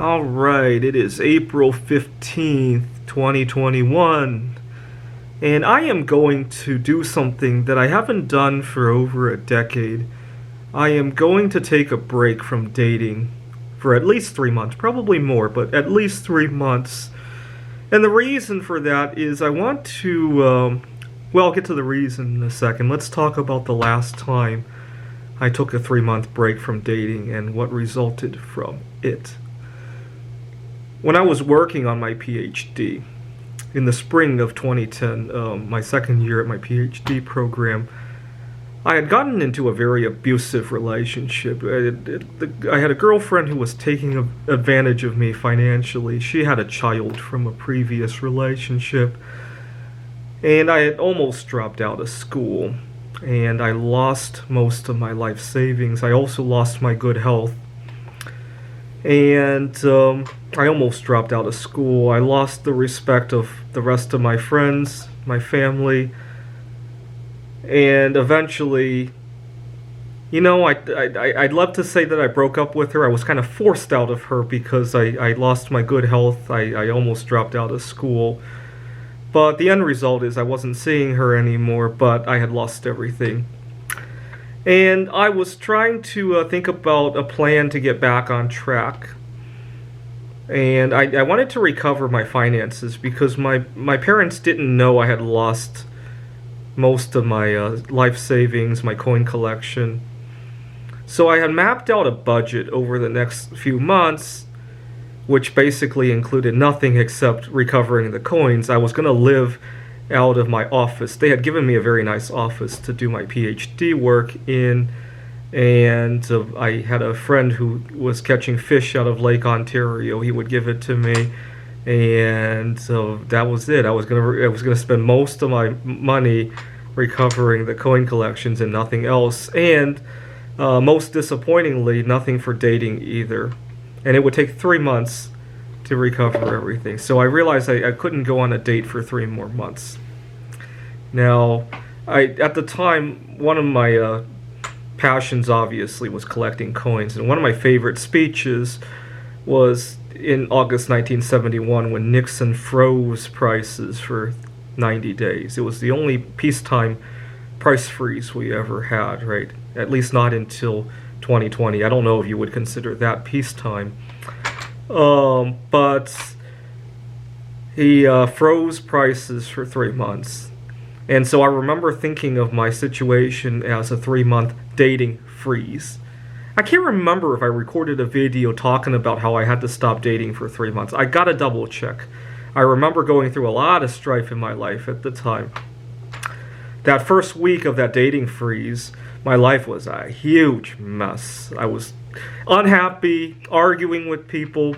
Alright, it is April 15th, 2021, and I am going to do something that I haven't done for over a decade. I am going to take a break from dating for at least 3 months, probably more, but at least 3 months. And the reason for that is I want to, I'll get to the reason in a second. Let's talk about the last time I took a 3 month break from dating and what resulted from it. When I was working on my PhD in the spring of 2010, my second year at my PhD program, I had gotten into a very abusive relationship. I had a girlfriend who was taking advantage of me financially. She had a child from a previous relationship, and I had almost dropped out of school, and I lost most of my life savings. I also lost my good health. And I almost dropped out of school. I lost the respect of the rest of my friends, my family, and eventually, I'd love to say that I broke up with her. I was kind of forced out of her because I lost my good health. I almost dropped out of school. But the end result is I wasn't seeing her anymore, but I had lost everything. And I was trying to think about a plan to get back on track. And I wanted to recover my finances because my parents didn't know I had lost most of my life savings, my coin collection. So I had mapped out a budget over the next few months, which basically included nothing except recovering the coins. I was going to live out of my office. They had given me a very nice office to do my PhD work in, and I had a friend who was catching fish out of Lake Ontario. He would give it to me, and so that was it. I was gonna spend most of my money recovering the coin collections and nothing else, and most disappointingly, nothing for dating either. And it would take 3 months to recover everything. So I realized I couldn't go on a date for 3 more months. Now, at the time, one of my passions obviously was collecting coins, and one of my favorite speeches was in August 1971 when Nixon froze prices for 90 days. It was the only peacetime price freeze we ever had, right? At least not until 2020. I don't know if you would consider that peacetime. But he froze prices for 3 months. And so I remember thinking of my situation as a 3 month dating freeze. I can't remember if I recorded a video talking about how I had to stop dating for 3 months. I gotta double check. I remember going through a lot of strife in my life at the time. That first week of that dating freeze, my life was a huge mess. I was unhappy, arguing with people.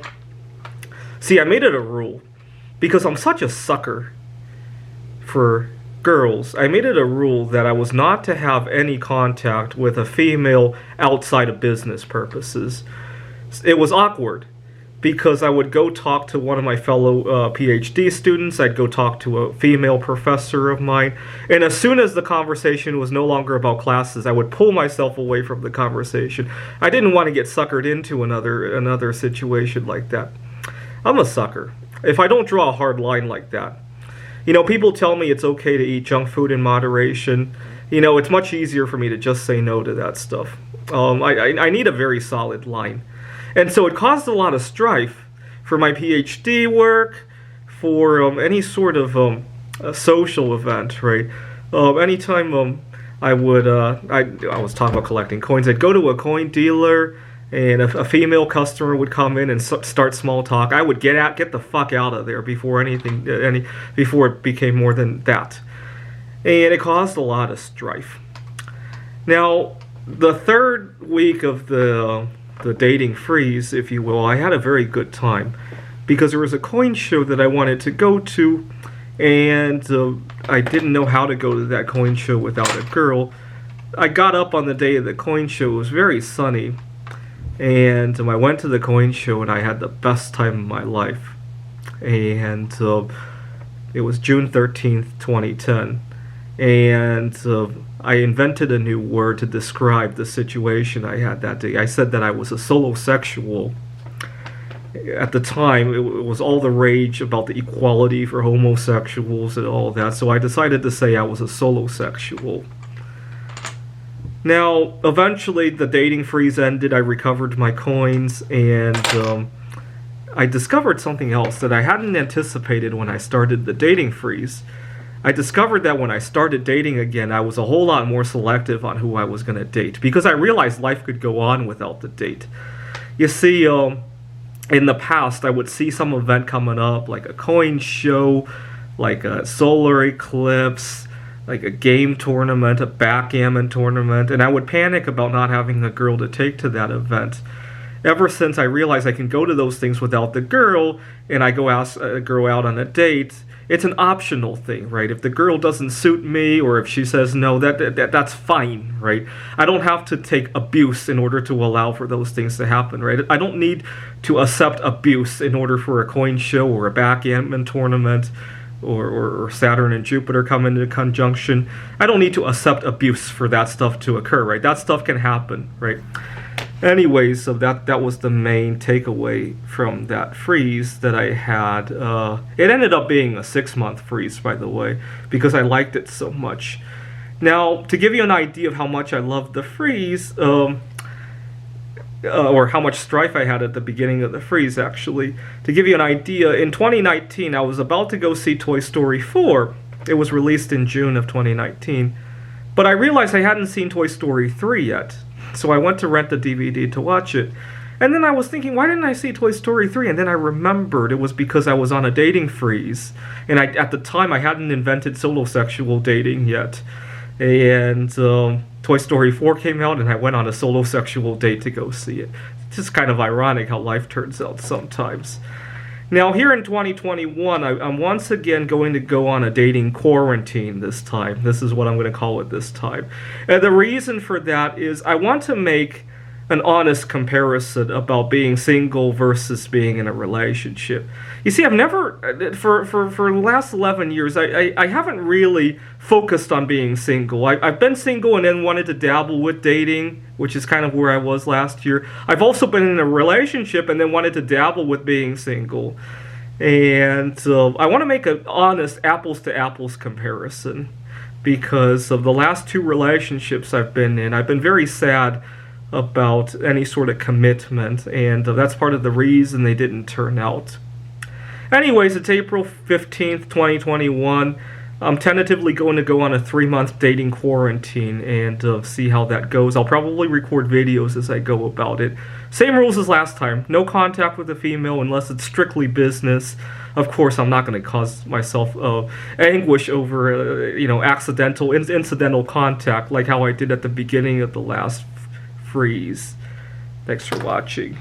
See, I made it a rule, because I'm such a sucker for girls. I made it a rule that I was not to have any contact with a female outside of business purposes. It was awkward, because I would go talk to one of my fellow PhD students, I'd go talk to a female professor of mine, and as soon as the conversation was no longer about classes, I would pull myself away from the conversation. I didn't want to get suckered into another situation like that. I'm a sucker. If I don't draw a hard line like that, people tell me it's okay to eat junk food in moderation. It's much easier for me to just say no to that stuff. I need a very solid line. And so it caused a lot of strife for my PhD work, for any sort of a social event, right? Anytime I was talking about collecting coins, I'd go to a coin dealer, and a female customer would come in and start small talk. I would get the fuck out of there before before it became more than that. And it caused a lot of strife. Now, the third week of the dating freeze, if you will, I had a very good time because there was a coin show that I wanted to go to, and I didn't know how to go to that coin show without a girl. I got up on the day of the coin show. It was very sunny, and I went to the coin show, and I had the best time of my life. And it was June 13th, 2010, and I invented a new word to describe the situation I had that day. I said that I was a solosexual, At the time, it was all the rage about the equality for homosexuals and all that, so I decided to say I was a solosexual. Now, eventually, the dating freeze ended. I recovered my coins, and I discovered something else that I hadn't anticipated when I started the dating freeze. I discovered that when I started dating again, I was a whole lot more selective on who I was going to date, because I realized life could go on without the date. You see, in the past, I would see some event coming up, like a coin show, like a solar eclipse, like a game tournament, a backgammon tournament, and I would panic about not having a girl to take to that event. Ever since I realized I can go to those things without the girl, and I go ask a girl out on a date, it's an optional thing, right? If the girl doesn't suit me, or if she says no, that's fine, right? I don't have to take abuse in order to allow for those things to happen, right? I don't need to accept abuse in order for a coin show or a backgammon tournament or Saturn and Jupiter come into conjunction. I don't need to accept abuse for that stuff to occur, right? That stuff can happen, right? Anyways, so that was the main takeaway from that freeze that I had. It ended up being a 6-month freeze, by the way, because I liked it so much. Now, to give you an idea of how much I loved the freeze, or how much strife I had at the beginning of the freeze, actually, to give you an idea, in 2019, I was about to go see Toy Story 4. It was released in June of 2019. But I realized I hadn't seen Toy Story 3 yet. So I went to rent the DVD to watch it. And then I was thinking, why didn't I see Toy Story 3? And then I remembered it was because I was on a dating freeze. And at the time, I hadn't invented solosexual dating yet. And Toy Story 4 came out, and I went on a solosexual date to go see it. It's just kind of ironic how life turns out sometimes. Now, here in 2021, I'm once again going to go on a dating quarantine this time. This is what I'm going to call it this time. And the reason for that is I want to make an honest comparison about being single versus being in a relationship. You see, I've never, for the last 11 years, I haven't really focused on being single. I've been single and then wanted to dabble with dating, which is kind of where I was last year. I've also been in a relationship and then wanted to dabble with being single. And I want to make an honest apples-to-apples comparison, because of the last 2 relationships I've been in, I've been very sad about any sort of commitment, and that's part of the reason they didn't turn out. Anyways, it's April 15th, 2021. I'm tentatively going to go on a 3-month dating quarantine and see how that goes. I'll probably record videos as I go about it. Same rules as last time. No contact with a female unless it's strictly business. Of course, I'm not going to cause myself anguish over, accidental, incidental contact like how I did at the beginning of the last freeze. Thanks for watching.